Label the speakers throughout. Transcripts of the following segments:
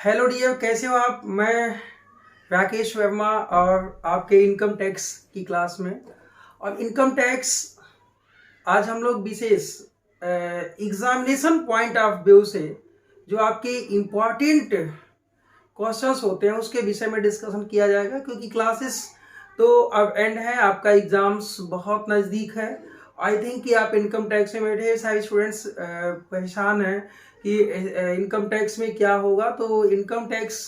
Speaker 1: Hello dear, कैसे हो आप? मैं राकेश वर्मा और आपके इनकम टैक्स की क्लास में। और इनकम टैक्स आज हम लोग विशेष एग्जामिनेशन पॉइंट ऑफ व्यू से जो आपके इम्पॉर्टेंट क्वेश्चंस होते हैं उसके विषय में डिस्कशन किया जाएगा, क्योंकि क्लासेस तो अब एंड है, आपका एग्जाम्स बहुत नज़दीक है। आई थिंक कि आप इनकम टैक्स में बैठे सारे स्टूडेंट्स परेशान हैं कि इनकम टैक्स में क्या होगा। तो इनकम टैक्स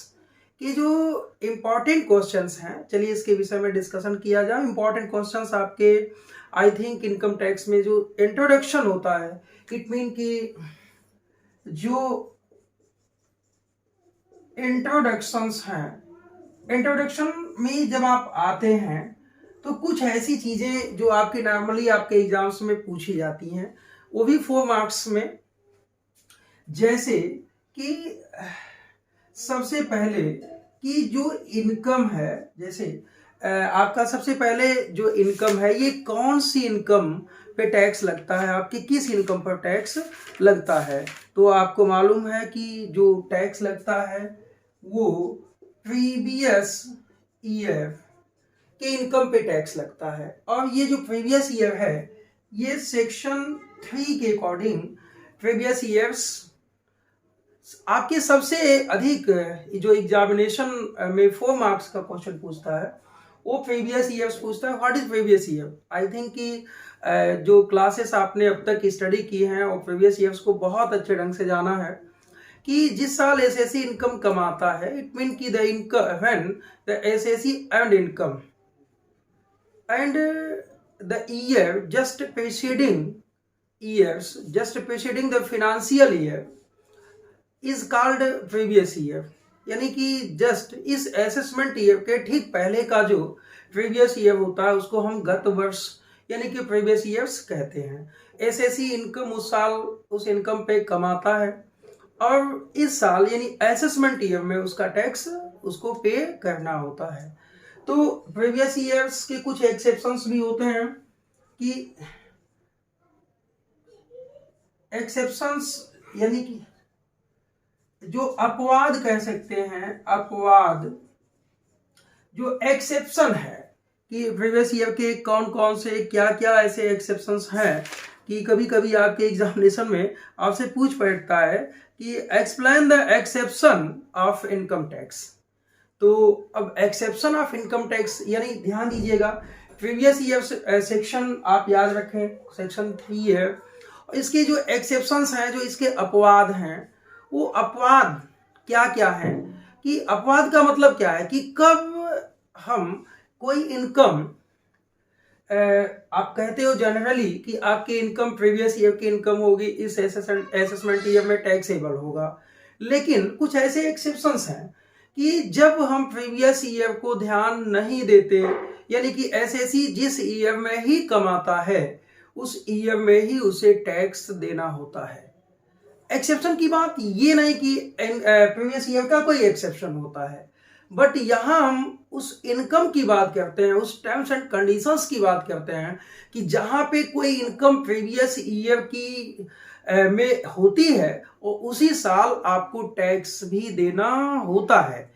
Speaker 1: के जो इम्पोर्टेंट क्वेश्चंस हैं, चलिए इसके विषय में डिस्कशन किया जाए। इम्पोर्टेंट क्वेश्चंस आपके आई थिंक इनकम टैक्स में जो इंट्रोडक्शन होता है, इट मीन कि जो इंट्रोडक्शंस हैं, इंट्रोडक्शन में जब आप आते हैं तो कुछ ऐसी चीज़ें जो आपके नॉर्मली आपके एग्जाम्स में पूछी जाती हैं, वो भी 4 मार्क्स में। जैसे कि सबसे पहले कि जो इनकम है, जैसे आपका सबसे पहले जो इनकम है, ये कौन सी इनकम पे टैक्स लगता है, आपके किस इनकम पर टैक्स लगता है। तो आपको मालूम है कि जो टैक्स लगता है वो प्रीवियस ईयर के इनकम पे टैक्स लगता है। और ये जो प्रीवियस ईयर है, ये सेक्शन 3 के अकॉर्डिंग प्रीवियस ईयर्स आपके सबसे अधिक जो एग्जामिनेशन में 4 मार्क्स का क्वेश्चन पूछता है वो प्रीवियस ईयर्स पूछता है। What is previous year? I think कि जो क्लासेस आपने अब तक स्टडी की हैं और प्रीवियस ईयर्स को बहुत अच्छे ढंग से जाना है कि जिस साल एसएससी इनकम कमाता है, इट मीन कि the income when the assessee earned income and the year just preceding the financial year is called previous year. यानी कि जस्ट इस असेसमेंट ईयर के ठीक पहले का जो प्रीवियस ईयर होता है उसको हम गत वर्ष यानी कि प्रीवियस ईयर्स कहते हैं। एसएससी इनकम उस साल उस इनकम पे कमाता है और इस साल यानी असेसमेंट ईयर में उसका टैक्स उसको पे करना होता है। तो प्रीवियस ईयर्स के कुछ एक्सेप्शंस भी होते हैं कि एक्सेप्शंस यानी कि जो अपवाद कह सकते हैं, अपवाद जो एक्सेप्शन है कि प्रीवियस ईयर के कौन कौन से क्या क्या ऐसे एक्सेप्शंस हैं कि कभी कभी आपके एग्जामिनेशन में आपसे पूछ पड़ता है कि explain the exception of income tax. तो अब एक्सेप्शन ऑफ इनकम टैक्स यानी ध्यान दीजिएगा, प्रीवियस ईयर सेक्शन आप याद रखें, सेक्शन 3 है। इसके जो एक्सेप्शंस हैं, जो इसके अपवाद हैं, वो अपवाद क्या क्या है कि अपवाद का मतलब क्या है कि कब हम कोई इनकम आप कहते हो जनरली कि आपकी इनकम प्रीवियस ईयर की इनकम होगी, इस असेसमेंट ईयर में टैक्सेबल होगा। लेकिन कुछ ऐसे एक्सेप्शंस हैं कि जब हम प्रीवियस ईयर को ध्यान नहीं देते, यानी कि एसएससी जिस ईयर में ही कमाता है उस ईयर में ही उसे टैक्स देना होता है। एक्सेप्शन की बात ये नहीं कि प्रीवियस ईयर का कोई एक्सेप्शन होता है, बट यहां हम उस इनकम की बात करते हैं, उस टर्म्स एंड कंडीशंस की बात करते हैं कि जहां पे कोई इनकम प्रीवियस ईयर की में होती है और उसी साल आपको टैक्स भी देना होता है।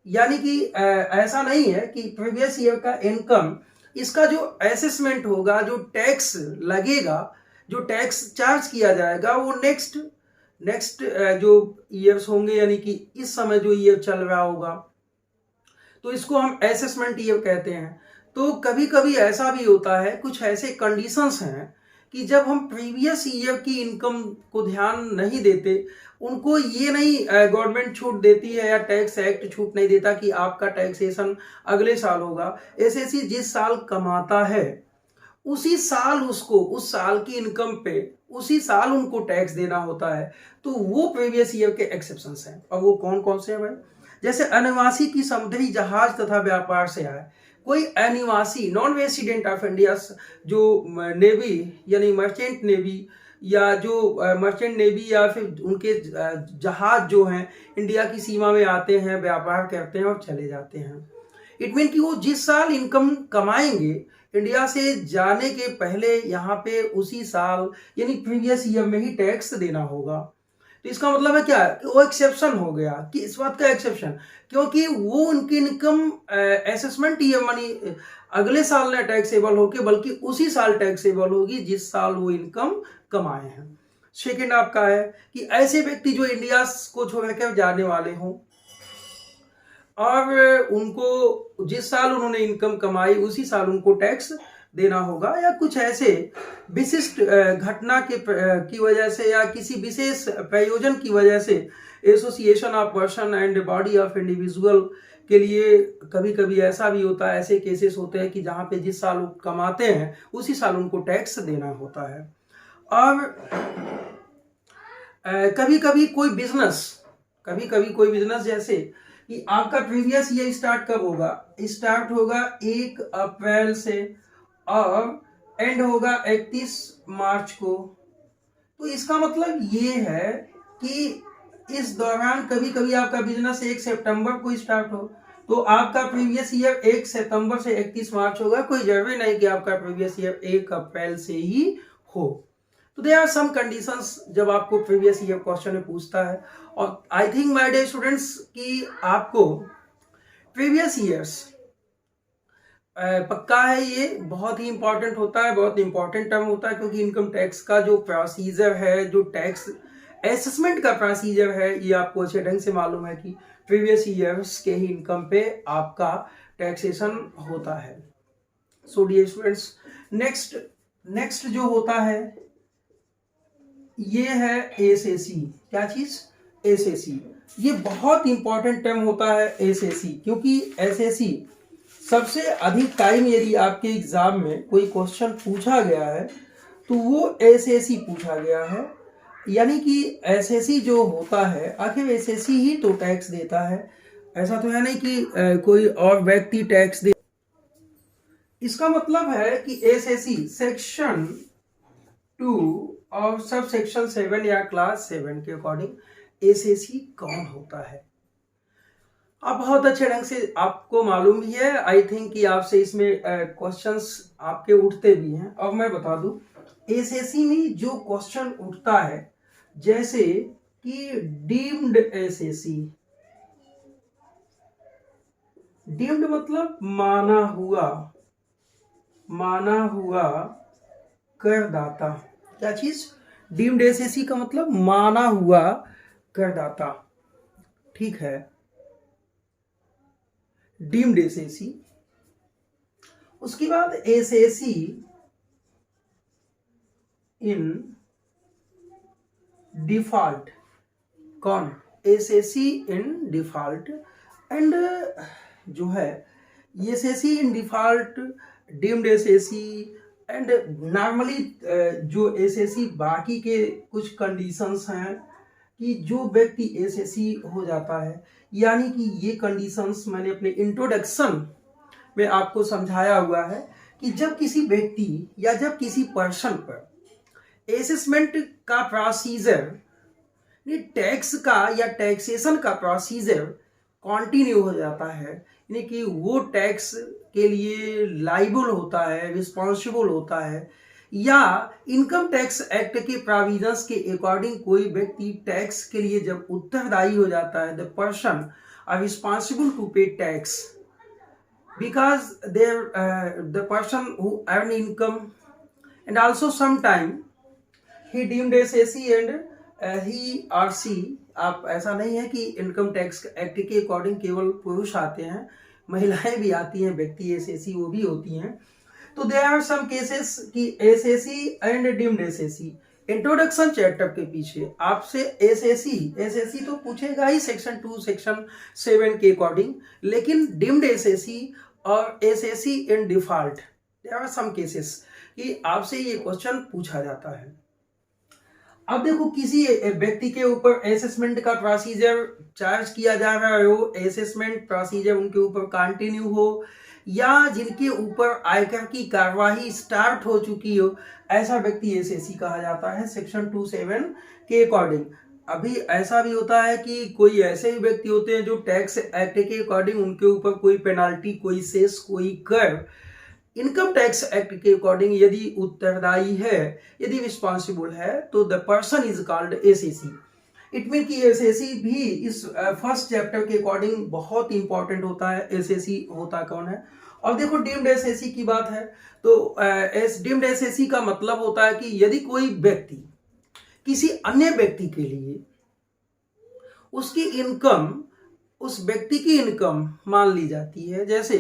Speaker 1: यानी कि ऐसा नहीं है कि प्रीवियस ईयर का इनकम, इसका जो असेसमेंट होगा, जो टैक्स लगेगा, जो टैक्स चार्ज किया जाएगा, वो नेक्स्ट जो ईयर्स होंगे, यानी कि इस समय जो ईयर चल रहा होगा, तो इसको हम असेसमेंट ईयर कहते हैं। तो कभी कभी ऐसा भी होता है, कुछ ऐसे कंडीशंस हैं कि जब हम प्रीवियस ईयर की इनकम को ध्यान नहीं देते, उनको ये नहीं गवर्नमेंट छूट देती है या टैक्स एक्ट छूट नहीं देता कि आपका टैक्सेशन अगले साल होगा। एसएससी जिस साल कमाता है उसी साल उसको उस साल की इनकम पे उसी साल उनको टैक्स देना होता है। तो वो प्रीवियस ईयर के एक्सेप्शंस हैं। और वो कौन कौन से हैं भाई? जैसे अनिवासी की समुद्री जहाज तथा व्यापार से आए कोई अनिवासी नॉन रेसिडेंट ऑफ इंडिया, जो नेवी यानी मर्चेंट नेवी या जो मर्चेंट नेवी या फिर उनके जहाज जो हैं इंडिया की सीमा में आते हैं, व्यापार करते हैं और चले जाते हैं। इट मीन कि वो जिस साल इनकम कमाएंगे इंडिया से जाने के पहले यहाँ पे उसी साल यानी प्रीवियस ईयर में ही टैक्स देना होगा। तो इसका मतलब है क्या कि वो एक्सेप्शन हो गया। कि इस बात का एक्सेप्शन, क्योंकि वो उनकी इनकम असेसमेंट ईयर मनी अगले साल न टैक्सेबल होके बल्कि उसी साल टैक्सेबल होगी जिस साल वो इनकम कमाए हैं। सेकेंड आपका है कि ऐसे व्यक्ति जो इंडिया को छोड़कर जाने वाले हों और उनको जिस साल उन्होंने इनकम कमाई उसी साल उनको टैक्स देना होगा, या कुछ ऐसे विशिष्ट घटना की वजह से या किसी विशेष प्रयोजन की वजह से association of person and body of individual के लिए कभी कभी ऐसा भी होता है, ऐसे केसेस होते हैं कि जहां पे जिस साल वो कमाते हैं उसी साल उनको टैक्स देना होता है। और कभी कभी कोई बिजनेस जैसे कि आपका प्रीवियस ईयर स्टार्ट कब होगा, स्टार्ट होगा 1 अप्रैल से और एंड होगा 31 मार्च को। तो इसका मतलब ये है कि इस दौरान कभी कभी आपका बिजनेस 1 सितंबर को स्टार्ट हो तो आपका प्रीवियस ईयर 1 सितंबर से 31 मार्च होगा। कोई जरूरी नहीं कि आपका प्रीवियस ईयर 1 अप्रैल से ही हो। तो देयर आर सम कंडीशंस जब आपको प्रीवियस ईयर क्वेश्चन में पूछता है। और I think my dear students कि आपको प्रीवियस ईयर्स पक्का है, ये बहुत ही इंपॉर्टेंट होता है, बहुत इंपॉर्टेंट टर्म होता है, क्योंकि इनकम टैक्स का जो प्रोसीजर है, जो टैक्स असेसमेंट का प्रोसीजर है, ये आपको अच्छे ढंग से मालूम है कि प्रीवियस ईयर्स के ही इनकम पे आपका टैक्सेशन होता है। सो डियर स्टूडेंट्स, नेक्स्ट जो होता है ये है एसएसी। क्या चीज? एसएसी। ये बहुत इंपॉर्टेंट टर्म होता है एसएसी, क्योंकि एसएसी सबसे अधिक टाइम यदि आपके एग्जाम में कोई क्वेश्चन पूछा गया है तो वो एसएसी पूछा गया है। यानी कि एसएसी जो होता है, आखिर एसएसी ही तो टैक्स देता है, ऐसा तो है नहीं कि कोई और व्यक्ति टैक्स दे। इसका मतलब है कि एसएसी सेक्शन 2 और सब सेक्शन 7 या क्लास 7 के अकॉर्डिंग एसएसी कौन होता है। अब बहुत अच्छे ढंग से आपको मालूम भी है, आई थिंक कि आपसे इसमें क्वेश्चंस आपके उठते भी हैं। अब मैं बता दूं एसएसी में जो क्वेश्चन उठता है, जैसे कि डीम्ड एसएसी। डीम्ड मतलब माना हुआ करदाता। क्या चीज? डीम्ड एसएसी का मतलब माना हुआ करदाता। ठीक है, डीम्ड एसएसी। उसके बाद एसएसी इन डिफॉल्ट। कौन? SSC in default. एंड जो है SSC in default, deemed assessee and normally जो एसएसी बाकी के कुछ कंडीशंस हैं कि जो व्यक्ति एसएसी हो जाता है, यानी कि ये कंडीशंस मैंने अपने इंट्रोडक्शन में आपको समझाया हुआ है कि जब किसी व्यक्ति या जब किसी पर्सन पर असेसमेंट का प्रोसीजर, टैक्स का या टैक्सेशन का प्रोसीजर कंटिन्यू हो जाता है, यानी कि वो टैक्स के लिए लाइबल होता है, रिस्पॉन्सिबल होता है, या इनकम टैक्स एक्ट के प्रोविजंस के अकॉर्डिंग कोई व्यक्ति टैक्स के लिए जब उत्तरदायी हो जाता है, the person are responsible to pay tax because the person who earn income and also sometime he deemed assessee and he और सी। आप ऐसा नहीं है कि इनकम टैक्स एक्ट के अकॉर्डिंग केवल पुरुष आते हैं, महिलाएं भी आती हैं, व्यक्ति एसएसी वो भी होती हैं। तो देयर आर सम केसेस कि SSC and deemed SSC. Introduction chapter के पीछे आपसे एसएसी तो पूछेगा ही सेक्शन 2 सेक्शन 7 के अकॉर्डिंग, लेकिन डीम्ड एसएसी और SAC in default, there are some cases कि आपसे ये क्वेश्चन पूछा जाता है। अब देखो किसी व्यक्ति के ऊपर असेसमेंट का प्रोसीजर चार्ज किया जा रहा हो, असेसमेंट प्रोसीजर उनके ऊपर कंटिन्यू हो, या जिनके ऊपर आयकर की कार्यवाही स्टार्ट हो चुकी हो, ऐसा व्यक्ति एसएसी कहा जाता है सेक्शन 27 के अकॉर्डिंग। अभी ऐसा भी होता है कि कोई ऐसे ही व्यक्ति होते हैं जो टैक्स एक्ट के अकॉर्डिंग उनके ऊपर कोई पेनाल्टी, कोई सेस, कोई कर इनकम टैक्स एक्ट के अकॉर्डिंग यदि उत्तरदायी है, यदि रिस्पॉन्सिबल है, तो the person is called SSC. It mean कि एसएससी भी इस फर्स्ट चैप्टर के अकॉर्डिंग बहुत इंपॉर्टेंट होता है। एसएससी होता कौन है? और देखो डीम्ड एसएससी की बात है तो डीम्ड एसएससी का मतलब होता है कि यदि कोई व्यक्ति किसी अन्य व्यक्ति के लिए उसकी इनकम, उस व्यक्ति की इनकम मान ली जाती है। जैसे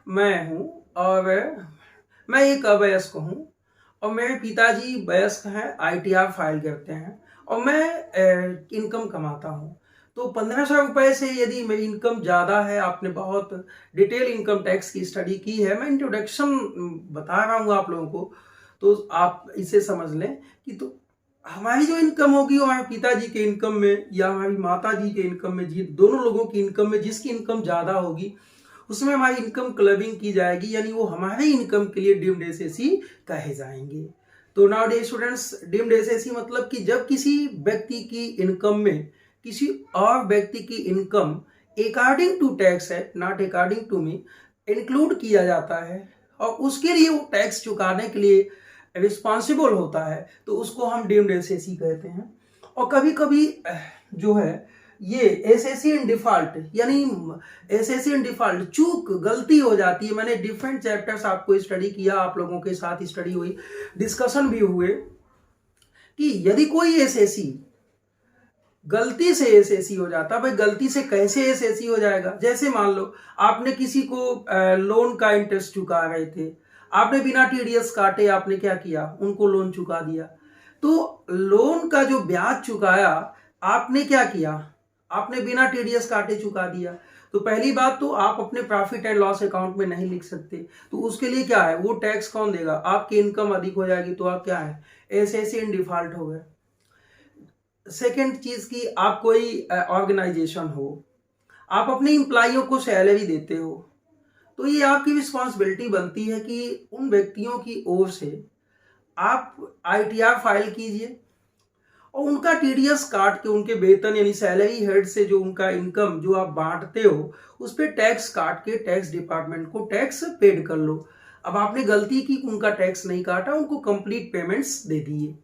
Speaker 1: मैं हूं और मैं एक अवयस्क हूं और मेरे पिताजी वयस्क हैं, आईटीआर फाइल करते हैं और मैं इनकम कमाता हूं। तो 1500 रुपए से यदि मेरी इनकम ज़्यादा है, आपने बहुत डिटेल इनकम टैक्स की स्टडी की है, मैं इंट्रोडक्शन बता रहा हूँ आप लोगों को, तो आप इसे समझ लें कि तो हमारी जो इनकम होगी वो हमारे पिताजी के इनकम में या हमारी माता जी के इनकम में, जी दोनों लोगों की इनकम में जिसकी इनकम ज़्यादा होगी उसमें हमारी इनकम क्लबिंग की जाएगी, यानी वो हमारे इनकम के लिए डीम्ड एसएससी कहे जाएंगे। तो now day students, deemed SSC मतलब कि जब किसी व्यक्ति की इनकम में किसी और व्यक्ति की income according to tax act, not according to me, include किया जाता है और उसके लिए वो टैक्स चुकाने के लिए रिस्पॉन्सिबल होता है, तो उसको हम डीम्ड एसएससी कहते हैं। और कभी कभी जो है ये एसएससी इन डिफॉल्ट, यानी एसएससी इन डिफॉल्ट चूक गलती हो जाती है। मैंने डिफरेंट चैप्टर्स आपको स्टडी किया, आप लोगों के साथ स्टडी हुई, डिस्कशन भी हुए कि यदि कोई एसएससी गलती से एसएससी हो जाता, भाई गलती से कैसे एसएससी हो जाएगा? जैसे मान लो आपने किसी को लोन का इंटरेस्ट चुका रहे थे, आपने बिना टीडीएस काटे आपने क्या किया, उनको लोन चुका दिया। तो लोन का जो ब्याज चुकाया आपने क्या किया, आपने बिना टीडीएस काटे चुका दिया। तो पहली बात तो आप अपने प्रॉफिट एंड लॉस अकाउंट में नहीं लिख सकते, तो उसके लिए क्या है, वो टैक्स कौन देगा? आपकी इनकम अधिक हो जाएगी तो आप क्या है, एसएससी इन डिफॉल्ट हो गए। सेकेंड चीज की, आप कोई ऑर्गेनाइजेशन हो, आप अपने इंप्लॉइयों को सैलरी देते हो, तो ये आपकी रिस्पॉन्सिबिलिटी बनती है कि उन व्यक्तियों की ओर से आप आईटीआर फाइल कीजिए और उनका टीडीएस काट के उनके वेतन यानी सैलरी हेड से जो उनका इनकम जो आप बांटते हो उस पर टैक्स काट के टैक्स डिपार्टमेंट को टैक्स पेड कर लो। अब आपने गलती की, उनका टैक्स नहीं काटा, उनको कंप्लीट पेमेंट्स दे दिए,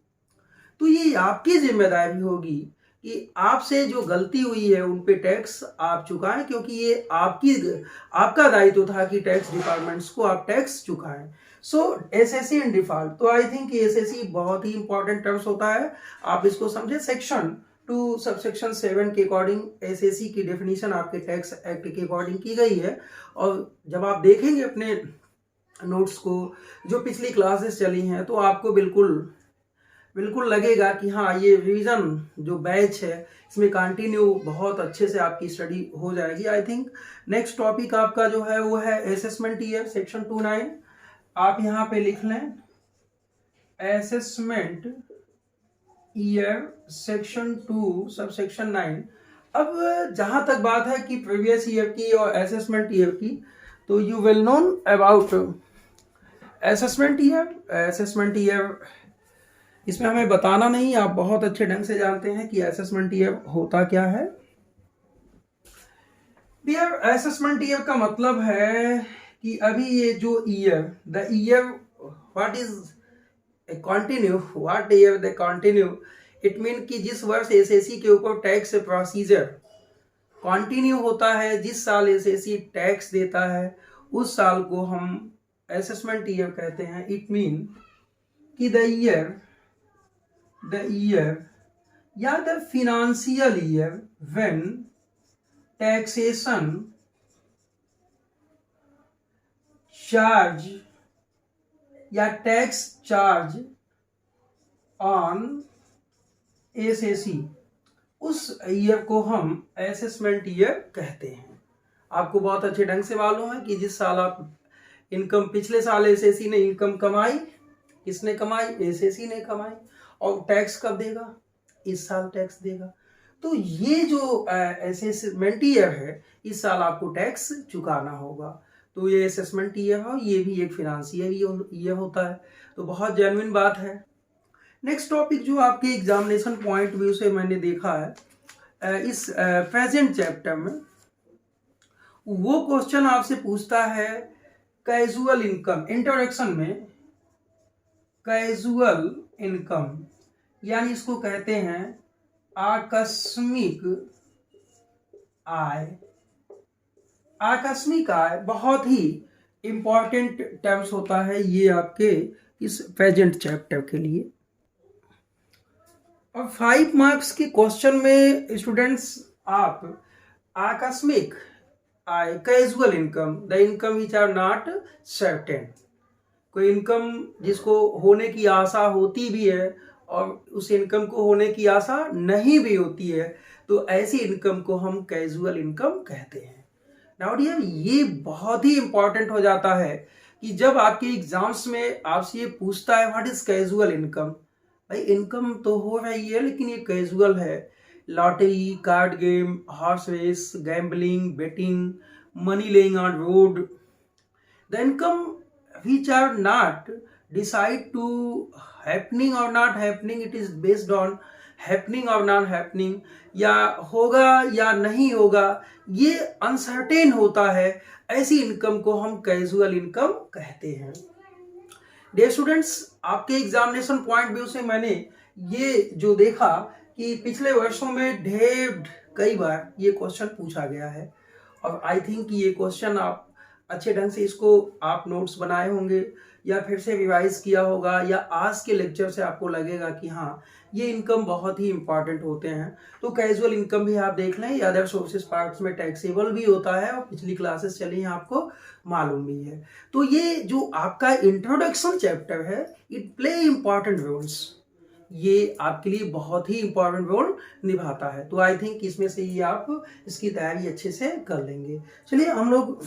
Speaker 1: तो ये आपकी जिम्मेदारी होगी कि आपसे जो गलती हुई है उन पे टैक्स आप चुकाएं, क्योंकि ये आपका दायित्व था कि टैक्स डिपार्टमेंट्स को आप टैक्स चुकाएं। सो एसएससी इन डिफॉल्ट, तो आई थिंक एसएससी बहुत ही इंपॉर्टेंट टर्म्स होता है, आप इसको समझे। सेक्शन 2 सबसेक्शन 7 के अकॉर्डिंग एसएससी की डेफिनेशन आपके टैक्स एक्ट के अकॉर्डिंग की गई है। और जब आप देखेंगे अपने नोट्स को, जो पिछली क्लासेस चली हैं, तो आपको बिल्कुल लगेगा कि हाँ, ये रिवीजन जो बैच है इसमें कंटिन्यू बहुत अच्छे से आपकी स्टडी हो जाएगी। आई थिंक नेक्स्ट टॉपिक आपका जो है वो है असेसमेंट ईयर सेक्शन 29। आप यहाँ पे लिख लें असेसमेंट ईयर सेक्शन 2 सबसेक्शन 9। अब जहां तक बात है कि प्रीवियस ईयर की और असेसमेंट ईयर की, तो you will known about assessment year. इसमें हमें बताना नहीं, आप बहुत अच्छे ढंग से जानते हैं कि असेसमेंट ईयर होता क्या है। डियर, असेसमेंट ईयर का मतलब है कि अभी ये जो year, the year what is continue, what year the continue, it mean कि जिस वर्ष एसएससी के ऊपर टैक्स प्रोसीजर कंटिन्यू होता है, जिस साल एसएससी टैक्स देता है उस साल को हम असेसमेंट ईयर कहते हैं। इट मीन कि द ईयर या the financial year when taxation charge या टैक्स चार्ज ऑन एसएससी, उस ईयर को हम असेसमेंट ईयर कहते हैं। आपको बहुत अच्छे ढंग से मालूम है कि जिस साल आप इनकम, पिछले साल एसएससी ने इनकम कमाई, किसने कमाई, एसएससी ने कमाई, और टैक्स कब देगा, इस साल टैक्स देगा। तो ये जो असेसमेंट ईयर है, इस साल आपको टैक्स चुकाना होगा, तो ये असेसमेंट ईयर है, ये भी एक फिनेंशियल ईयर होता है। तो बहुत जेन्युइन बात है। नेक्स्ट टॉपिक जो आपके एग्जामिनेशन पॉइंट व्यू से मैंने देखा है इस प्रेजेंट चैप्टर में, वो क्वेश्चन आपसे पूछता है कैजुअल इनकम। इंट्रोडक्शन में कैजुअल इनकम, यानी इसको कहते हैं आकस्मिक आय, आकस्मिक आय बहुत ही इंपॉर्टेंट टर्म्स होता है ये आपके इस प्रेजेंट चैप्टर के लिए। और 5 मार्क्स के क्वेश्चन में स्टूडेंट्स आप आकस्मिक आय, casual income, the income which are not certain, कोई इनकम जिसको होने की आशा होती भी है और उस इनकम को होने की आशा नहीं भी होती है, तो ऐसी इनकम को हम कैजुअल इनकम कहते हैं। नाउ डियर, ये बहुत ही इंपॉर्टेंट हो जाता है कि जब आपके एग्जाम्स में आपसे ये पूछता है व्हाट इज कैजुअल इनकम, भाई इनकम तो हो रही है लेकिन ये कैजुअल है। Lottery, card game, horse race, gambling, betting, money lying on road, the income which are not decide to happening or not happening, it is based on happening or not happening, या होगा या नहीं होगा, ये uncertain होता है, ऐसी income को हम कैजुअल इनकम कहते हैं। डियर स्टूडेंट्स, आपके एग्जामिनेशन पॉइंट व्यू से मैंने ये जो देखा कि पिछले वर्षों में कई बार ये क्वेश्चन पूछा गया है और आई थिंक ये क्वेश्चन आप अच्छे ढंग से इसको आप नोट्स बनाए होंगे या फिर से रिवाइज किया होगा, या आज के लेक्चर से आपको लगेगा कि हाँ ये इनकम बहुत ही इंपॉर्टेंट होते हैं। तो कैजुअल इनकम भी आप देख लें, अदर सोर्सेस पार्ट्स में टैक्सेबल भी होता है और पिछली क्लासेस चली हैं आपको मालूम भी है। तो ये जो आपका इंट्रोडक्शन चैप्टर है, इट प्ले इंपॉर्टेंट रोल्स, ये आपके लिए बहुत ही इंपॉर्टेंट रोल निभाता है। तो आई थिंक इसमें से ही आप इसकी तैयारी अच्छे से कर लेंगे। चलिए हम लोग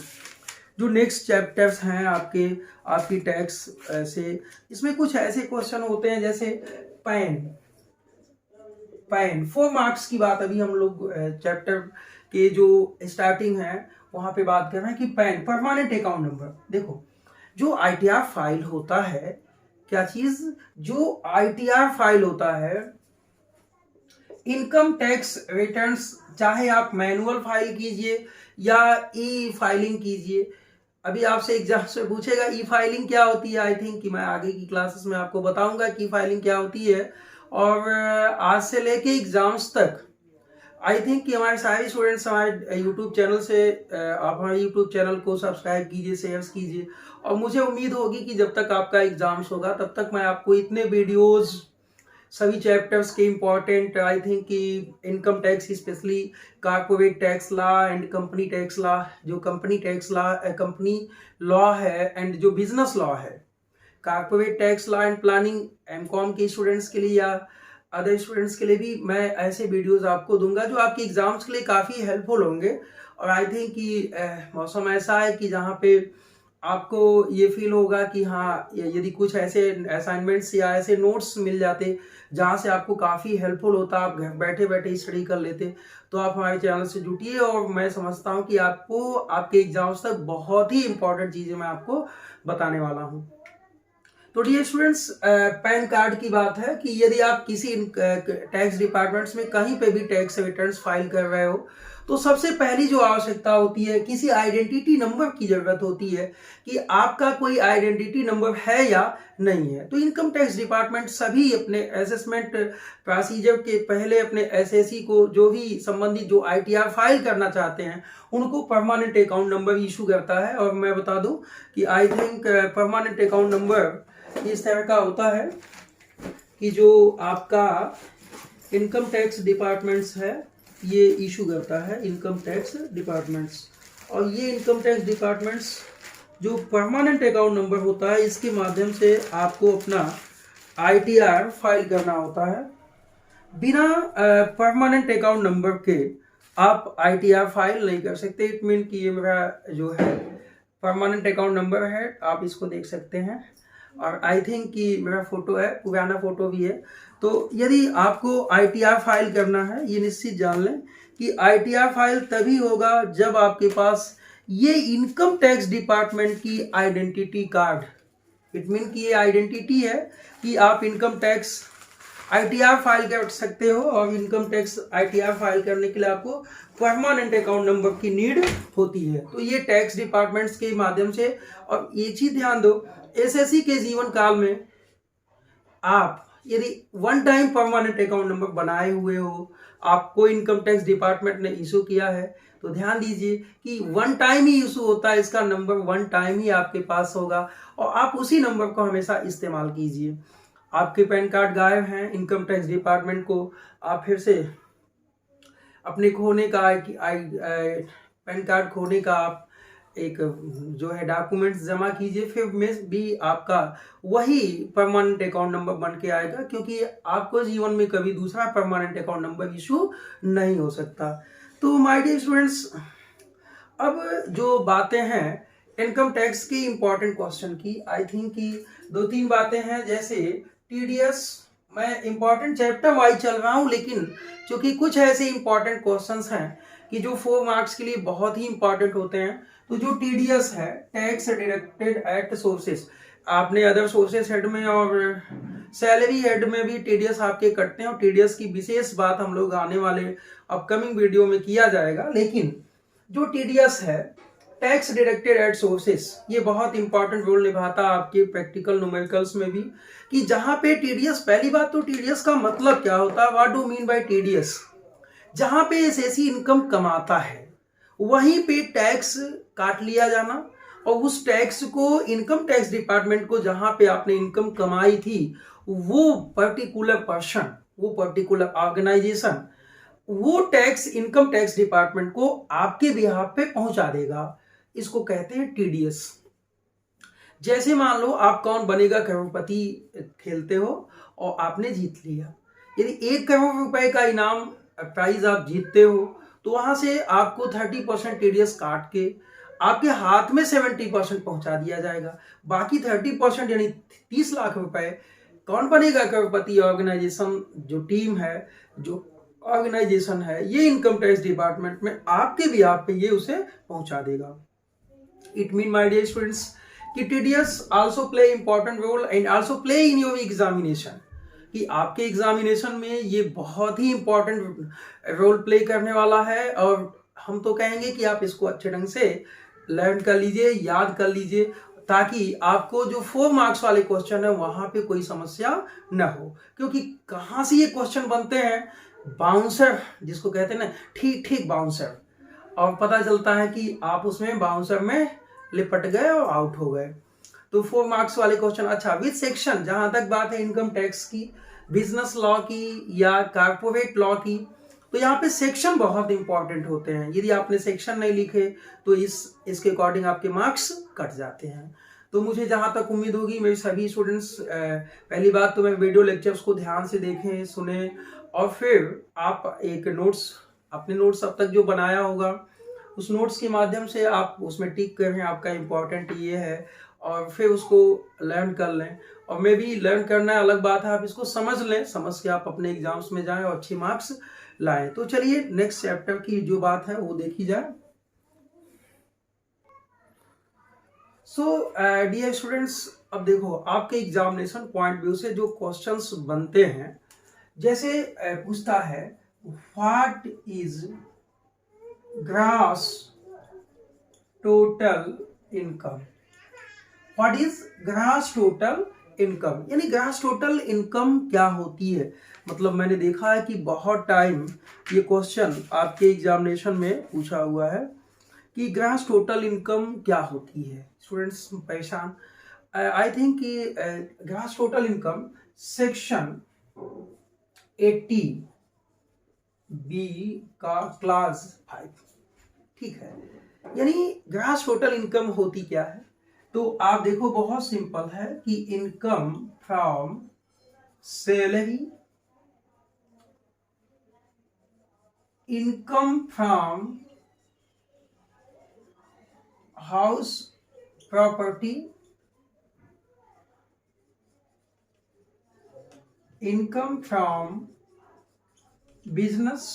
Speaker 1: जो नेक्स्ट चैप्टर्स हैं आपकी टैक्स से, इसमें कुछ ऐसे क्वेश्चन होते हैं जैसे पैन 4 मार्क्स की बात अभी हम लोग चैप्टर के जो स्टार्टिंग है वहां पे बात कर रहे हैं कि पैन परमानेंट अकाउंट नंबर। देखो जो ITR फाइल होता है, क्या चीज, जो ITR फाइल होता है, इनकम टैक्स रिटर्न्स, चाहे आप मैनुअल फाइल कीजिए या ई फाइलिंग कीजिए। अभी आपसे एग्जाम से पूछेगा ई फाइलिंग क्या होती है, आई थिंक कि मैं आगे की क्लासेस में आपको बताऊंगा कि फाइलिंग क्या होती है। और आज से लेके एग्जाम्स तक आई थिंक कि हमारे सारे स्टूडेंट्स हमारे यूट्यूब चैनल से, आप हमारे यूट्यूब चैनल को सब्सक्राइब कीजिए, शेयर कीजिए, और मुझे उम्मीद होगी कि जब तक आपका एग्जाम्स होगा तब तक मैं आपको इतने वीडियोज़ सभी चैप्टर्स के इम्पॉर्टेंट, आई थिंक कि income tax specially corporate tax law and company tax law, जो company tax law company law है एंड जो बिजनेस लॉ है, corporate tax law and planning, MCom के स्टूडेंट्स के लिए या अदर स्टूडेंट्स के लिए भी मैं ऐसे वीडियोस आपको दूंगा जो आपके एग्जाम्स के लिए काफ़ी हेल्पफुल होंगे। और आई थिंक कि मौसम ऐसा है कि जहाँ पे आपको ये फील होगा कि हाँ यदि कुछ ऐसे असाइनमेंट्स या ऐसे नोट्स मिल जाते जहाँ से आपको काफ़ी हेल्पफुल होता, आप घर बैठे बैठे स्टडी कर लेते, तो आप हमारे चैनल से जुटिए। और मैं समझता हूँ कि आपको आपके एग्जाम्स तक बहुत ही इंपॉर्टेंट चीज़ें मैं आपको बताने वाला हूँ। तो डियर स्टूडेंट्स, पैन कार्ड की बात है कि यदि आप किसी टैक्स डिपार्टमेंट्स में कहीं पे भी टैक्स रिटर्न्स फाइल कर रहे हो, तो सबसे पहली जो आवश्यकता होती है, किसी आइडेंटिटी नंबर की जरूरत होती है कि आपका कोई आइडेंटिटी नंबर है या नहीं है। तो इनकम टैक्स डिपार्टमेंट सभी अपने असेसमेंट प्रोसीजर के पहले अपने एसएससी को जो भी संबंधित जो ITR फाइल करना चाहते हैं उनको परमानेंट अकाउंट नंबर इशू करता है। और मैं बता दूं कि I think permanent account number इस तरह का होता है कि जो आपका इनकम टैक्स डिपार्टमेंट्स है ये इशू करता है, इनकम टैक्स डिपार्टमेंट्स। और ये इनकम टैक्स डिपार्टमेंट्स जो परमानेंट अकाउंट नंबर होता है, इसके माध्यम से आपको अपना ITR फाइल करना होता है। बिना परमानेंट अकाउंट नंबर के आप ITR फाइल नहीं कर सकते। इट मीन कि ये मेरा जो है परमानेंट अकाउंट नंबर है, आप इसको देख सकते हैं। और आई थिंक कि मेरा फोटो है, पुराना फोटो भी है। तो यदि आपको ITR फाइल करना है, ये निश्चित जान लें कि ITR फाइल तभी होगा जब आपके पास ये इनकम टैक्स डिपार्टमेंट की आइडेंटिटी कार्ड, इट मीन कि ये आइडेंटिटी है कि आप इनकम टैक्स ITR फाइल कर सकते हो। और इनकम टैक्स ITR फाइल करने के लिए आपको परमानेंट अकाउंट नंबर की नीड होती है। तो ये टैक्स डिपार्टमेंट्स के माध्यम से, और ये चीज ध्यान दो, एसएससी के जीवन काल में आप यदि one time permanent account number बनाए हुए हो, आपको इनकम टैक्स डिपार्टमेंट ने इशू किया है, तो ध्यान दीजिए कि वन टाइम ही इशू होता है, इसका नंबर वन टाइम ही आपके पास होगा और आप उसी नंबर को हमेशा इस्तेमाल कीजिए। आपके पैन कार्ड गायब हैं, इनकम टैक्स डिपार्टमेंट को आप फिर से अपने खोने का पैन कार्ड खोने का आप एक जो है डॉक्यूमेंट्स जमा कीजिए, फिर में भी आपका वही परमानेंट अकाउंट नंबर बन के आएगा, क्योंकि आपको जीवन में कभी दूसरा परमानेंट अकाउंट नंबर इशू नहीं हो सकता। तो माय डियर स्टूडेंट्स, अब जो बातें हैं इनकम टैक्स की इंपॉर्टेंट क्वेश्चन की, आई थिंक कि 2-3 बातें हैं, जैसे टीडीएस। मैं इंपॉर्टेंट चैप्टर वाइज चल रहा हूं, लेकिन क्योंकि कुछ ऐसे इंपॉर्टेंट क्वेश्चंस हैं कि जो 4 मार्क्स के लिए बहुत ही इंपॉर्टेंट होते हैं। तो जो टीडीएस है, टैक्स डिडक्टेड एट सोर्सेस, आपने अदर सोर्सेस हेड में और सैलरी हेड में भी टीडीएस आपके कटते हैं, और टीडीएस की विशेष बात हम लोग आने वाले अपकमिंग वीडियो में किया जाएगा। लेकिन जो टीडीएस है, टैक्स डिडक्टेड एट सोर्सेस, ये बहुत इंपॉर्टेंट रोल निभाता है आपके प्रैक्टिकल न्यूमेरिकल्स में भी, कि जहां पे टीडीएस, पहली बात तो टीडीएस का मतलब क्या होता है, what do mean by TDS. जहां पे ऐसी इनकम कमाता है वहीं पे टैक्स काट लिया जाना, और उस टैक्स को इनकम टैक्स डिपार्टमेंट को, जहां पे आपने इनकम कमाई थी, वो पर्टिकुलर पर्सन, वो पर्टिकुलर ऑर्गेनाइजेशन वो टैक्स इनकम टैक्स डिपार्टमेंट को आपके बिहाफ पे पहुंचा देगा। इसको कहते हैं टीडीएस। जैसे मान लो आप कौन बनेगा करोड़पति खेलते हो और आपने जीत लिया, यदि 1 करोड़ रुपए का इनाम प्राइज आप जीतते हो, तो वहां से आपको 30% टीडीएस काट के आपके हाथ में 70% पहुंचा दिया जाएगा। बाकी 30% यानी 30 लाख रुपए कौन बनेगा करोड़पति, ऑर्गेनाइजेशन, जो टीम है, जो ऑर्गेनाइजेशन है, ये इनकम टैक्स डिपार्टमेंट में आपके बिहाफ पे ये उसे पहुंचा देगा। It mean my dear students कि TDS also play important role and also play in your examination, कि आपके एग्जामिनेशन में ये बहुत ही इंपॉर्टेंट रोल प्ले करने वाला है, और हम तो कहेंगे कि आप इसको अच्छे ढंग से लर्न कर लीजिए, याद कर लीजिए, ताकि आपको जो 4 मार्क्स वाले क्वेश्चन है वहां पे कोई समस्या न हो। क्योंकि कहां से ये क्वेश्चन बनते हैं, बाउंसर जिसको कहते हैं ना, ठीक ठीक बाउंसर, और पता चलता है कि आप उसमें बाउंसर में लिपट गए और आउट हो गए। तो 4 मार्क्स वाले क्वेश्चन। अच्छा, विच सेक्शन, जहां तक बात है इनकम टैक्स की, बिजनेस लॉ की या कारपोरेट लॉ की, तो यहाँ पे सेक्शन बहुत इंपॉर्टेंट होते हैं। यदि आपने सेक्शन नहीं लिखे तो इसके अकॉर्डिंग आपके मार्क्स कट जाते हैं। तो मुझे जहां तक उम्मीद होगी मेरे सभी स्टूडेंट्स, पहली बात तो मैं वीडियो लेक्चर्स को ध्यान से देखें, सुने, और फिर आप एक नोट्स, अपने नोट्स अब तक जो बनाया होगा उस नोट्स के माध्यम से आप उसमें टिक करें, आपका इंपॉर्टेंट ये है, और फिर उसको लर्न कर लें। और मे भी लर्न करना अलग बात है, आप इसको समझ लें, समझ के आप अपने एग्जाम्स में जाएं और अच्छे मार्क्स लाएं। तो चलिए नेक्स्ट चैप्टर की जो बात है वो देखी जाए। सो डियर स्टूडेंट्स, अब देखो आपके एग्जामिनेशन पॉइंट व्यू से जो क्वेश्चंस बनते हैं, जैसे पूछता है what is gross total income, what is gross total income, यानी ग्रॉस टोटल इनकम क्या होती है। मतलब मैंने देखा है कि बहुत टाइम ये क्वेश्चन आपके एग्जामिनेशन में पूछा हुआ है कि ग्रॉस टोटल इनकम क्या होती है। स्टूडेंट्स परेशान, आई थिंक कि gross total income section 80 B का क्लास 5, ठीक है। यानी ग्रॉस टोटल इनकम होती क्या है, तो आप देखो बहुत सिंपल है कि income from salary, income from house property, income from business,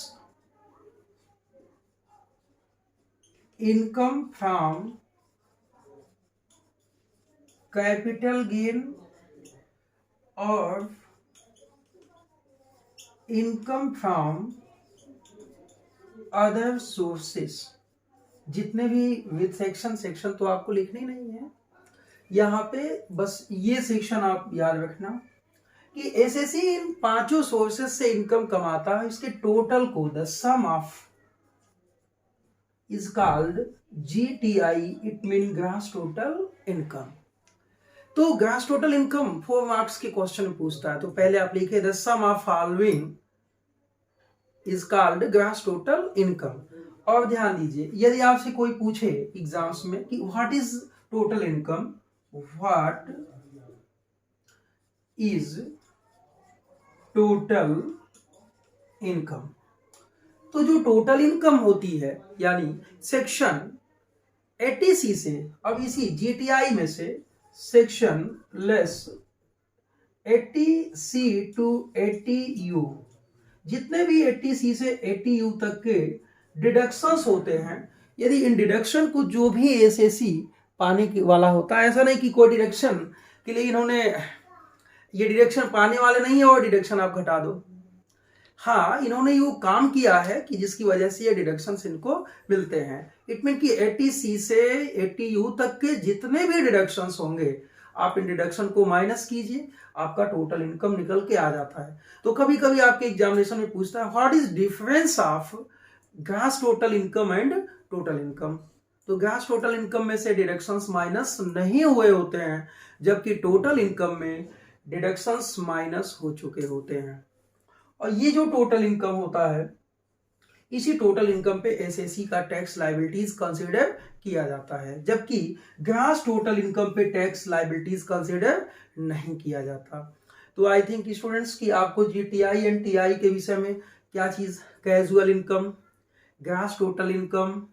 Speaker 1: income from capital gain, और इनकम फ्रॉम अदर सोर्सेस। जितने भी विद सेक्शन तो आपको लिखने नहीं है यहाँ पे, बस ये सेक्शन आप याद रखना कि एसएससी इन पांचों सोर्सेस से इनकम कमाता है, इसके टोटल को the sum of is called GTI, it mean gross total income. तो ग्रॉस टोटल इनकम 4 मार्क्स के क्वेश्चन पूछता है, तो पहले आप लिखे the sum of following is called gross total income. और ध्यान दीजिए, यदि आपसे कोई पूछे एग्जाम्स में कि what is total income, what is total income, तो जो टोटल इनकम होती है यानी सेक्शन 80C से, अब इसी जीटीआई में से section less 80C to 80U, जितने भी 80C से 80U तक के डिडक्शंस होते हैं, यदि इन डिडक्शन को जो भी एसएससी पाने वाला होता है, ऐसा नहीं कि कोई डिडक्शन के लिए इन्होंने ये डिडक्शन पाने वाले नहीं है और डिडक्शन आप घटा दो। हाँ, इन्होंने ये काम किया है कि जिसकी वजह से ये डिडक्शंस इनको मिलते हैं। इट मीन कि 80C से 80U तक के जितने भी डिडक्शंस होंगे, आप इन डिडक्शन को माइनस कीजिए, आपका टोटल इनकम निकल के आ जाता है। तो कभी कभी आपके एग्जामिनेशन में पूछता है what is difference of gross total income and total income. तो ग्रॉस टोटल इनकम में से डिडक्शंस माइनस नहीं हुए होते हैं, जबकि टोटल इनकम में डिडक्शंस माइनस हो चुके होते हैं। और ये जो टोटल इनकम होता है, इसी टोटल इनकम पे एसएससी का टैक्स लायबिलिटीज कंसीडर किया जाता है, जबकि ग्रॉस टोटल इनकम पे टैक्स लायबिलिटीज कंसीडर नहीं किया जाता। तो आई थिंक स्टूडेंट्स कि आपको जीटीआई एंड टीआई के विषय में क्या चीज, casual income, gross total income,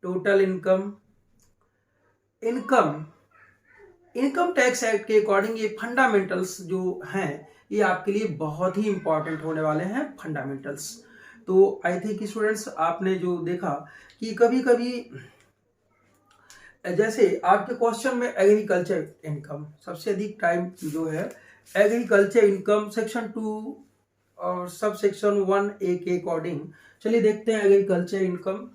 Speaker 1: total income, income tax act के अकॉर्डिंग ये फंडामेंटल्स जो हैं, ये आपके लिए बहुत ही इंपॉर्टेंट होने वाले हैं फंडामेंटल्स। तो आई थिंक स्टूडेंट्स आपने जो देखा कि कभी कभी जैसे आपके क्वेश्चन में एग्रीकल्चर इनकम सबसे अधिक टाइम जो है, एग्रीकल्चर इनकम सेक्शन 2 और सब सेक्शन 1A के अकॉर्डिंग, चलिए देखते हैं एग्रीकल्चर इनकम।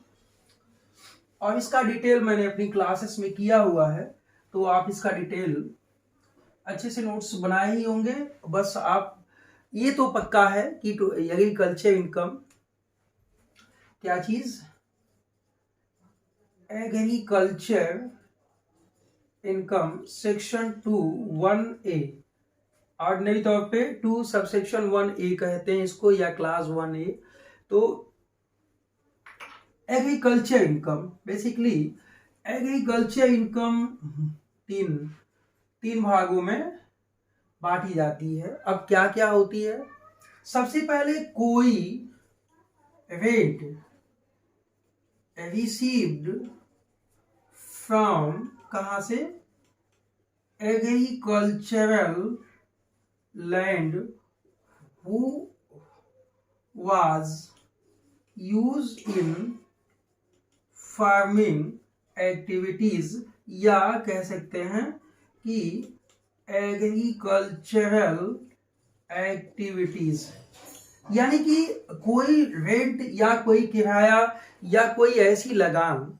Speaker 1: और इसका डिटेल मैंने अपनी क्लासेस में किया हुआ है, तो आप इसका डिटेल अच्छे से नोट्स बनाए ही होंगे। बस आप ये तो पक्का है कि एग्रीकल्चर इनकम क्या चीज, agriculture income section 2 1A, ordinary तौर पे 2 सबसेक्शन 1A कहते हैं इसको, या क्लास 1A। तो agriculture income basically, agriculture income तीन भागों में बांटी जाती है। अब क्या क्या होती है, सबसे पहले कोई रेंट रिसीव्ड फ्रॉम, कहां से, agricultural land who was used in farming activities, या कह सकते हैं कि एग्रीकल्चरल एक्टिविटीज, यानी कि कोई रेंट या कोई किराया या कोई ऐसी लगान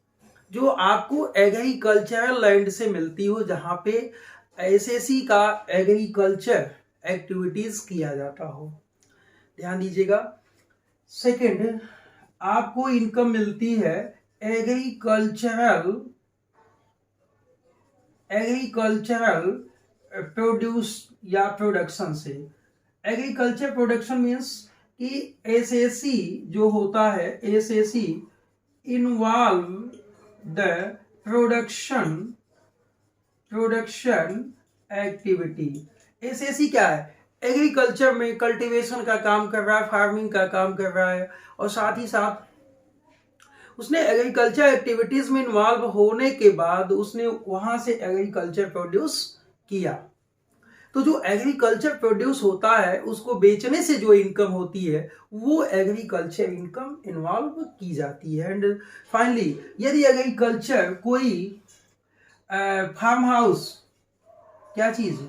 Speaker 1: जो आपको एग्रीकल्चरल लैंड से मिलती हो, जहां पे एसएससी का एग्रीकल्चर एक्टिविटीज किया जाता हो। ध्यान दीजिएगा। सेकंड, आपको इनकम मिलती है एग्रीकल्चरल प्रोड्यूस या प्रोडक्शन से। एग्रीकल्चर प्रोडक्शन मीन्स कि एसएससी जो होता है, SSC involve the production activity. SSC क्या है, एग्रीकल्चर में कल्टीवेशन का काम कर रहा है, फार्मिंग का काम कर रहा है, और साथ ही साथ उसने एग्रीकल्चर एक्टिविटीज में इन्वॉल्व होने के बाद उसने वहां से एग्रीकल्चर प्रोड्यूस किया। तो जो एग्रीकल्चर प्रोड्यूस होता है उसको बेचने से जो इनकम होती है वो एग्रीकल्चर इनकम इन्वॉल्व की जाती है। एंड फाइनली, यदि एग्रीकल्चर कोई फार्म हाउस, क्या चीज,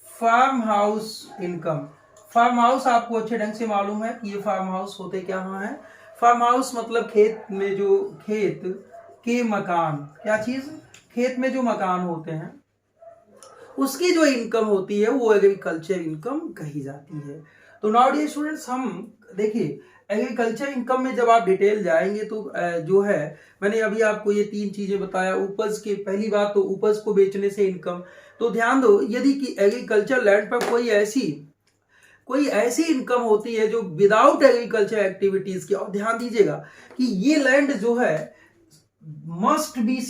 Speaker 1: farm house income. Farm house आपको अच्छे ढंग से मालूम है कि ये फार्म हाउस होते क्या है। फार्म हाउस मतलब खेत में जो, खेत के मकान, क्या चीज, खेत में जो मकान होते हैं उसकी जो इनकम होती है वो एग्रीकल्चर इनकम कही जाती है। तो नाउ डियर स्टूडेंट्स, हम देखिए एग्रीकल्चर इनकम में जब आप डिटेल जाएंगे तो जो है, मैंने अभी आपको ये 3 चीजें बताया। उपज की पहली बात तो उपज को बेचने से इनकम। तो ध्यान दो, यदि कि एग्रीकल्चर लैंड पर कोई ऐसी इनकम होती है जो विदाउट एग्रीकल्चर एक्टिविटीज की, और ध्यान दीजिएगा कि ये लैंड जो है must be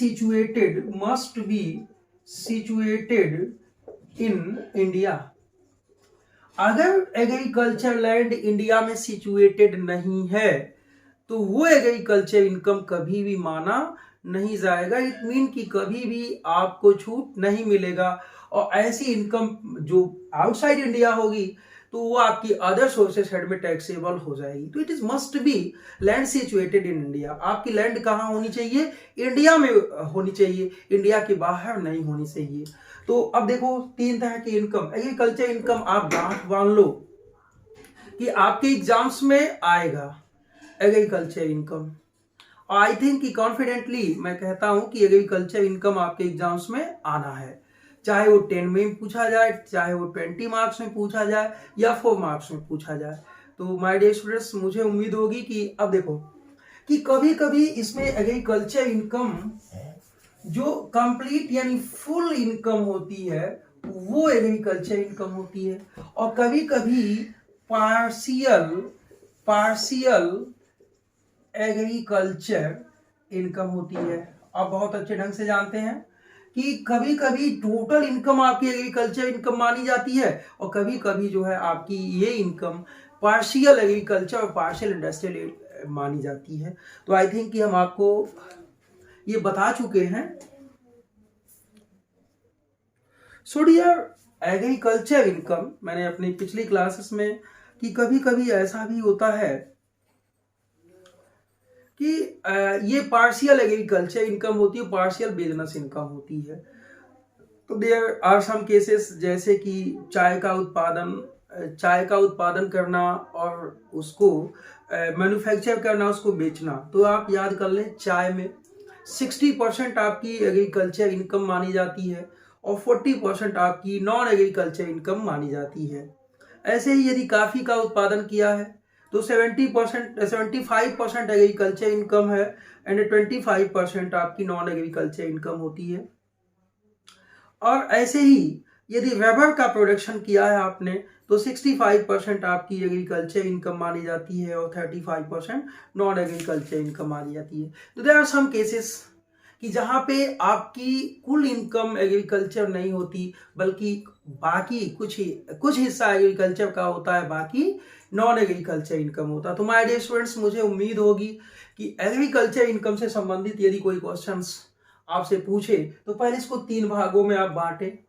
Speaker 1: situated in India. अगर एग्रीकल्चर लैंड इंडिया में सिचुएटेड नहीं है तो वो एग्रीकल्चर इनकम कभी भी माना नहीं जाएगा। इट मीन कि कभी भी आपको छूट नहीं मिलेगा। और ऐसी इनकम जो आउटसाइड इंडिया होगी तो वो आपकी अदर सोर्सेस हेड में टैक्सेबल हो जाएगी। तो it is must be land situated in India. आपकी लैंड कहाँ होनी चाहिए? इंडिया में होनी चाहिए, इंडिया के बाहर नहीं होनी चाहिए। तो अब देखो 3 तरह की इनकम। एग्रीकल्चर इनकम आप गांठ बांध लो कि आपके एग्जाम्स में आएगा एग्रीकल्चर इनकम। आई थिंक कि कॉन्फिडेंटली मैं कहता हूं कि एग्रीकल्चर इनकम आपके एग्जाम्स में आना है, चाहे वो 10 में पूछा जाए, चाहे वो 20 मार्क्स में पूछा जाए या 4 मार्क्स में पूछा जाए। तो माय डियर स्टूडेंट्स, मुझे उम्मीद होगी कि अब देखो कि कभी कभी इसमें एग्रीकल्चर इनकम जो कंप्लीट यानी फुल इनकम होती है वो एग्रीकल्चर इनकम होती है, और कभी कभी पार्शियल एग्रीकल्चर इनकम होती है। आप बहुत अच्छे ढंग से जानते हैं कि कभी कभी टोटल इनकम आपकी एग्रीकल्चर इनकम मानी जाती है, और कभी कभी जो है आपकी ये इनकम पार्शियल एग्रीकल्चर और पार्शियल इंडस्ट्रियल मानी जाती है। तो आई थिंक कि हम आपको ये बता चुके हैं। सो डियर, एग्रीकल्चर इनकम मैंने अपनी पिछली क्लासेस में कि कभी कभी ऐसा भी होता है कि ये पार्शियल एग्रीकल्चर इनकम होती है, पार्शियल बिजनेस इनकम होती है। तो देयर आर सम केसेस जैसे कि चाय का उत्पादन करना और उसको मैन्युफैक्चर करना, उसको बेचना। तो आप याद कर लें, चाय में 60% आपकी एग्रीकल्चर इनकम मानी जाती है और 40% आपकी नॉन एग्रीकल्चर इनकम मानी जाती है। ऐसे ही यदि कॉफी का उत्पादन किया है तो 75% एग्रीकल्चर इनकम है एंड 25% आपकी नॉन एग्रीकल्चर इनकम होती है। और ऐसे ही यदि रबर का प्रोडक्शन किया है आपने तो 65% आपकी एग्रीकल्चर इनकम मानी जाती है और 35% नॉन एग्रीकल्चर इनकम मानी जाती है। तो देयर आर सम केसेस कि जहां पे आपकी कुल इनकम एग्रीकल्चर नहीं होती, बल्कि बाकी कुछ हिस्सा एग्रीकल्चर का होता है, बाकी नॉन एग्रीकल्चर इनकम होता है। तो माय डियर स्टूडेंट्स, मुझे उम्मीद होगी कि एग्रीकल्चर इनकम से संबंधित यदि कोई क्वेश्चंस आपसे पूछे तो पहले इसको 3 भागों में आप बांटे,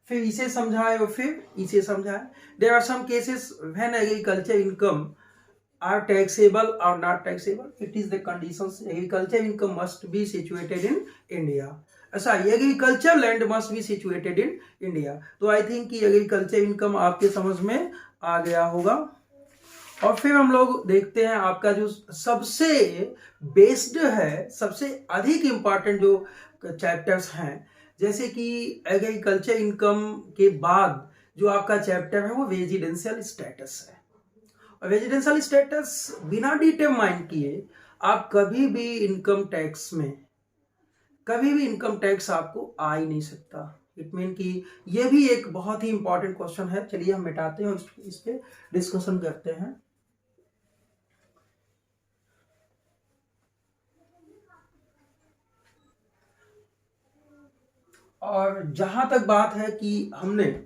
Speaker 1: फिर इसे समझाए और फिर इसे समझाए। There are some cases when agriculture income are taxable or not taxable. It is the conditions. Agriculture income must be situated in India. Sorry, agriculture land must be situated in India. तो I think कि agriculture income आपके समझ में आ गया होगा। और फिर हम लोग देखते हैं आपका जो सबसे बेस्ड है, सबसे अधिक इम्पॉर्टेंट जो चैप्टर्स हैं, जैसे कि एग्रीकल्चर इनकम के बाद जो आपका चैप्टर है वो रेजिडेंशियल स्टेटस है। रेजिडेंशियल स्टेटस बिना डिटरमाइन किए आप कभी भी इनकम टैक्स आपको आ ही नहीं सकता। इट मीन कि ये भी एक बहुत ही इंपॉर्टेंट क्वेश्चन है। चलिए हम मिटाते हैं और इस पे डिस्कशन करते हैं। और जहां तक बात है कि हमने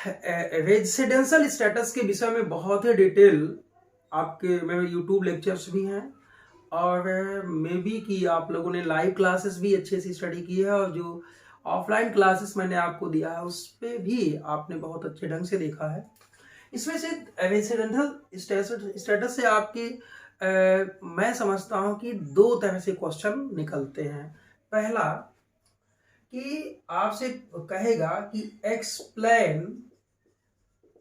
Speaker 1: रेजिडेंशियल स्टेटस के विषय में बहुत ही डिटेल आपके मेरे यूट्यूब लेक्चर्स भी हैं, और मे बी कि आप लोगों ने लाइव क्लासेस भी अच्छे से स्टडी की है, और जो ऑफलाइन क्लासेस मैंने आपको दिया है उस पर भी आपने बहुत अच्छे ढंग से देखा है। इसमें से रेजिडेंशियल स्टेटस से आपकी मैं समझता हूं कि 2 तरह से क्वेश्चन निकलते हैं। पहला कि आपसे कहेगा कि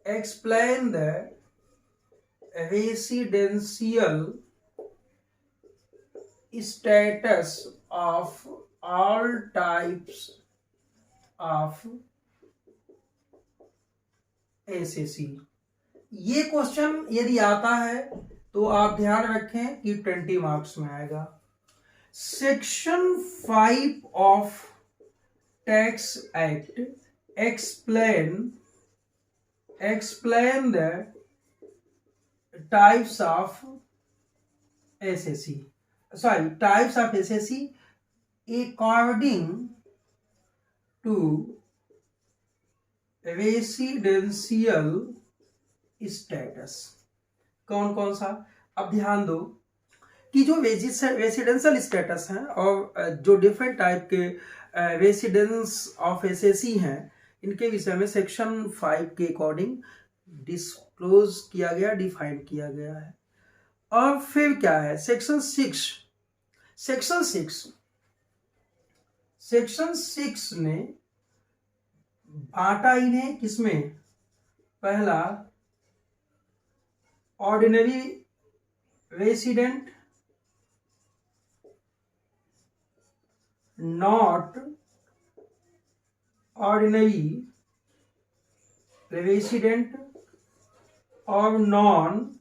Speaker 1: explain the residential status of all types of SSC. ये क्वेश्चन यदि आता है तो आप ध्यान रखें कि 20 मार्क्स में आएगा। Section 5 of tax act explain the types of SSC, types of SSC according to residential status. कौन कौन सा? अब ध्यान दो कि जो रेसिडेंशियल स्टेटस है और जो डिफरेंट टाइप के रेसिडेंस ऑफ एसएससी हैं, इनके विषय में सेक्शन 5 के अकॉर्डिंग डिस्क्लोज किया गया, डिफाइन किया गया है। और फिर क्या है? सेक्शन 6 ने बांटा इन्हें किसमें? पहला ordinary resident, not ordinary resident और नॉन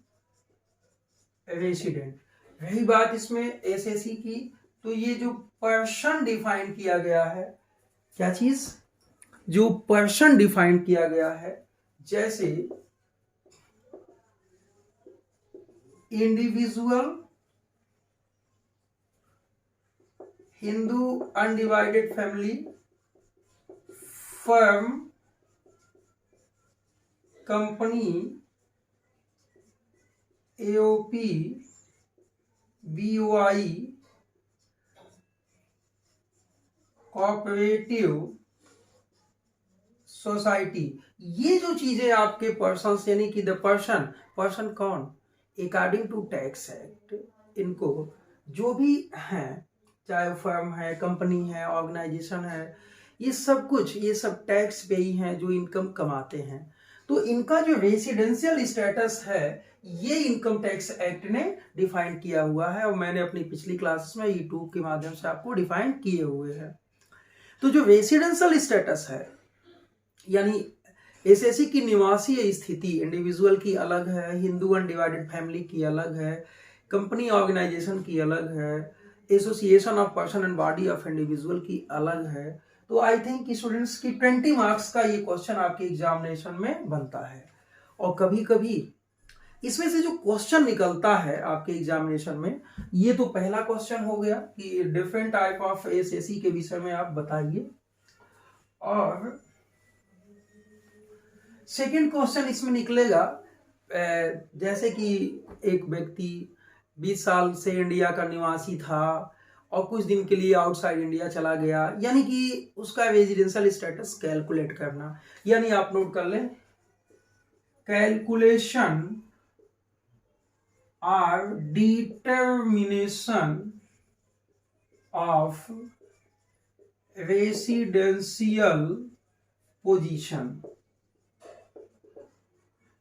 Speaker 1: रेसिडेंट। रही बात इसमें एसएससी की, तो ये जो पर्सन डिफाइन किया गया है, क्या चीज? जो पर्सन डिफाइन किया गया है, जैसे individual, Hindu undivided family, firm, company, AOP, BOI, cooperative society. ये जो चीजें आपके पर्सन यानी कि द पर्सन कौन? अकॉर्डिंग टू टैक्स एक्ट, इनको जो भी हैं, चाहे फर्म है, कंपनी है, ऑर्गेनाइजेशन है, ये सब कुछ, ये सब टैक्स पे ही हैं जो इनकम कमाते हैं। तो इनका जो रेसिडेंशियल स्टेटस है, ये इनकम टैक्स एक्ट ने डिफाइन किया हुआ है और मैंने अपनी पिछली क्लासेस में यूट्यूब के माध्यम से आपको डिफाइन किए हुए हैं। तो जो रेसिडेंशियल स्टेटस है, यानी एसएससी की निवासी स्थिति इंडिविजुअल की अलग है, हिंदू अनडिवाइडेड फैमिली की अलग है, कंपनी ऑर्गेनाइजेशन की अलग है, association of person and body of individual की अलग है। तो आई थिंक स्टूडेंट्स की 20 मार्क्स का ये क्वेश्चन आपके एग्जामिनेशन में बनता है। और कभी कभी इसमें से जो क्वेश्चन निकलता है आपके एग्जामिनेशन में, ये तो पहला क्वेश्चन हो गया कि डिफरेंट टाइप ऑफ एसएससी के विषय में आप बताइए। और सेकंड क्वेश्चन इसमें निकलेगा, जैसे कि एक व्यक्ति 20 साल से इंडिया का निवासी था और कुछ दिन के लिए आउटसाइड इंडिया चला गया, यानी कि उसका रेजिडेंशियल स्टेटस कैलकुलेट करना। यानी आप नोट कर लें, कैलकुलेशन और डिटर्मिनेशन ऑफ रेसिडेंशियल पोजीशन।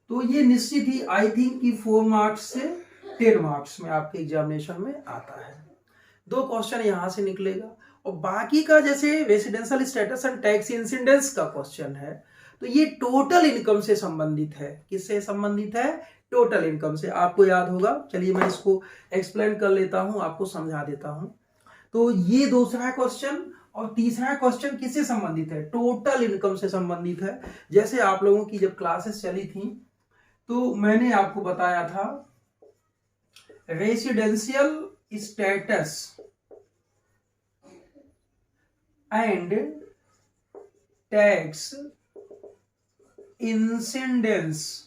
Speaker 1: तो ये निश्चित ही आई थिंक कि 4 मार्क्स से 10 मार्क्स में आपके एग्जामिनेशन में आता है। 2 क्वेश्चन यहां से निकलेगा और बाकी का जैसे residential status and tax incidence का क्वेश्चन है, तो ये टोटल इनकम से संबंधित है। किससे संबंधित है? टोटल इनकम से। आपको याद होगा, चलिए मैं इसको एक्सप्लेन कर लेता हूं, आपको समझा देता हूं। तो ये दूसरा क्वेश्चन और तीसरा क्वेश्चन किससे संबंधित है? टोटल इनकम से संबंधित है। जैसे आप लोगों की जब क्लासेस चली थी तो मैंने आपको बताया था residential status and tax incidence,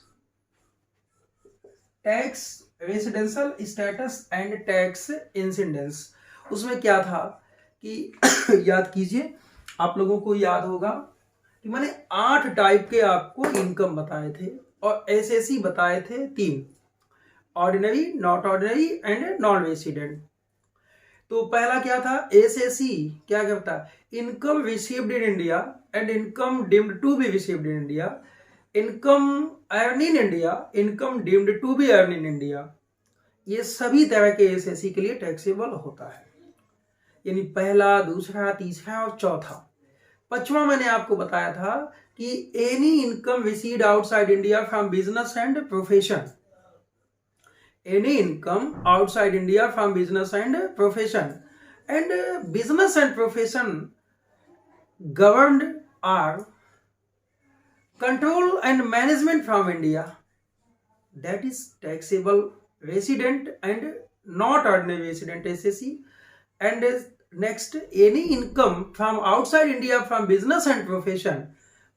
Speaker 1: tax residential status and tax incidence. उसमें क्या था कि याद कीजिए, आप लोगों को याद होगा कि मैंने 8 टाइप के आपको इनकम बताए थे और एसएससी बताए थे 3, ordinary, not ordinary and non resident. तो पहला क्या था? एसएससी क्या करता है? Income received in India and income deemed to be received in India, income earn in India, income deemed to be earn in India. ये सभी तरह के एसएससी के लिए टैक्सेबल होता है। यानी पहला, दूसरा, तीसरा और चौथा। 5वां मैंने आपको बताया था कि any income received outside India from business and profession, any income outside India from business and profession, and business and profession governed are control and management from India, that is taxable resident and not ordinary resident SSE. And next, any income from outside India from business and profession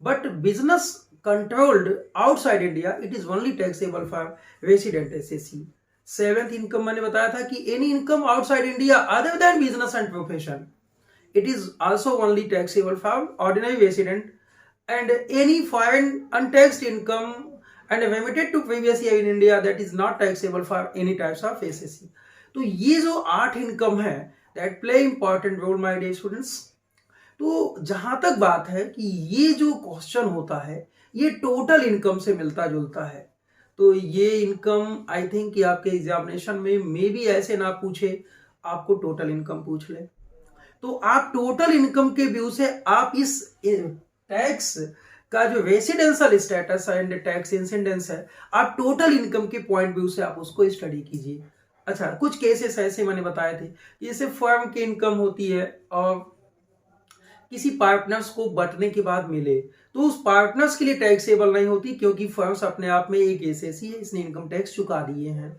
Speaker 1: but business controlled outside India, it is only taxable for resident SSE. 7th income मैंने बताया था कि any income outside India other than business and profession, it is also only taxable for ordinary resident, and any foreign untaxed income and remitted to previous year in India, that is not taxable for any types of SSE. तो ये जो 8 income है that play important role my dear students. तो जहां तक बात है कि ये जो क्वेश्चन होता है ये टोटल इनकम से मिलता जुलता है, तो ये इनकम आई थिंक कि आपके एग्जामिनेशन में मे भी ऐसे ना पूछे, आपको टोटल इनकम पूछ ले। तो आप टोटल इनकम के व्यू से आप इस टैक्स का जो residential status and tax incidence है, आप टोटल इनकम के पॉइंट व्यू से आप उसको स्टडी कीजिए। अच्छा, कुछ केसेस ऐसे मैंने बताए थे, जैसे फर्म की इनकम होती है और किसी पार्टनर्स को बंटने के बाद मिले तो उस पार्टनर्स के लिए टैक्सेबल नहीं होती, क्योंकि फर्म्स अपने आप में एक एसएससी है, इसने इनकम टैक्स चुका दिए हैं।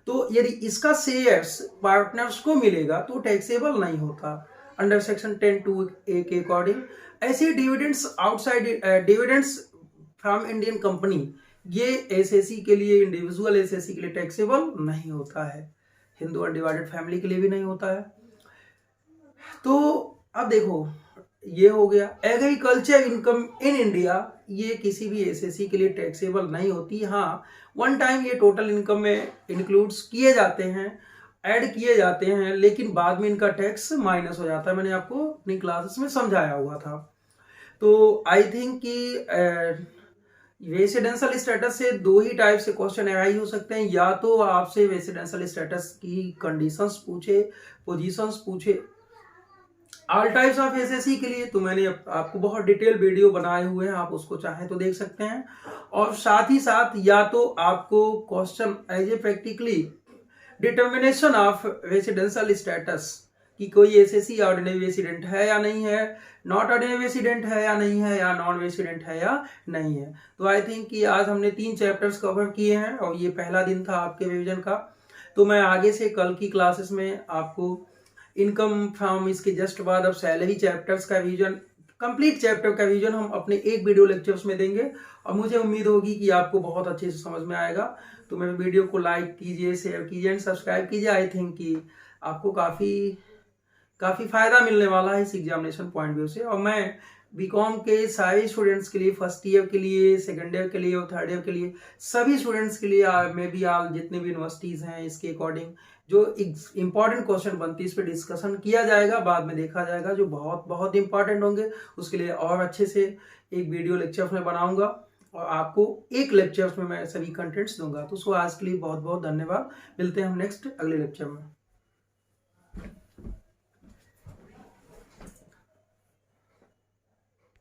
Speaker 1: तो यदि इसका शेयर्स पार्टनर्स को मिलेगा तो टैक्सेबल नहीं होता अंडर सेक्शन 10(2)(a) के अकॉर्डिंग। ऐसे dividends outside dividends from Indian company, ये एसएससी के लिए, इंडिविजुअल एसएससी के लिए टैक्सेबल नहीं होता है, हिंदू अनडिवाइडेड फैमिली के लिए भी नहीं होता है। तो अब देखो, ये हो गया एग्रीकल्चर इनकम इन इंडिया, ये किसी भी एसएससी के लिए टैक्सेबल नहीं होती। हाँ, वन टाइम ये टोटल इनकम में इंक्लूड्स किए जाते हैं, ऐड किए जाते हैं, लेकिन बाद में इनका टैक्स माइनस हो जाता है, मैंने आपको अपनी क्लासेस में समझाया हुआ था। तो आई थिंक कि रेसिडेंशियल स्टेटस से 2 ही टाइप से क्वेश्चन अराइज हो सकते हैं, या तो आपसे रेसिडेंशियल स्टेटस की कंडीशंस पूछे, पोजीशंस पूछे। ऑल टाइप्स ऑफ एसएससी के लिए तो मैंने आपको बहुत डिटेल वीडियो बनाए हुए हैं, आप उसको चाहें तो देख सकते हैं। और साथ ही साथ या तो आपको question as a practically determination of residential status कि कोई एसएससी ऑर्डिनरी रेसिडेंट है या नहीं है, नॉट ऑर्डिनरी रेसिडेंट है या नहीं है, या नॉन रेसिडेंट है या नहीं है। तो आई थिंक कि आज हमने 3 चैप्टर्स कवर किए हैं और ये पहला दिन था आपके रिवीजन का। तो मैं आगे से कल की क्लासेस में आपको इनकम फ्रॉम, इसके जस्ट बाद अब सैलरी चैप्टर्स का रिवीजन, कंप्लीट चैप्टर का रिवीजन हम अपने एक वीडियो लेक्चर्स में देंगे और मुझे उम्मीद होगी कि आपको बहुत अच्छे से समझ में आएगा। तो मेरे वीडियो को लाइक कीजिए, शेयर कीजिए एंड सब्सक्राइब कीजिए। आई थिंक कि आपको काफ़ी फायदा मिलने वाला है इस एग्जामिनेशन पॉइंट व्यू से। और मैं बीकॉम के सारे स्टूडेंट्स के लिए, फर्स्ट ईयर के लिए, सेकेंड ईयर के लिए और थर्ड ईयर के लिए, सभी स्टूडेंट्स के लिए मे बी आल जितने भी यूनिवर्सिटीज़ हैं, इसके अकॉर्डिंग जो इंपॉर्टेंट क्वेश्चन बनती है इस पर डिस्कशन किया जाएगा, बाद में देखा जाएगा, जो बहुत बहुत इंपॉर्टेंट होंगे उसके लिए और अच्छे से एक वीडियो लेक्चर में बनाऊंगा और आपको एक लेक्चर में मैं सभी कंटेंट्स दूंगा। तो सो आज के लिए बहुत बहुत धन्यवाद, मिलते हैं हम नेक्स्ट अगले लेक्चर में।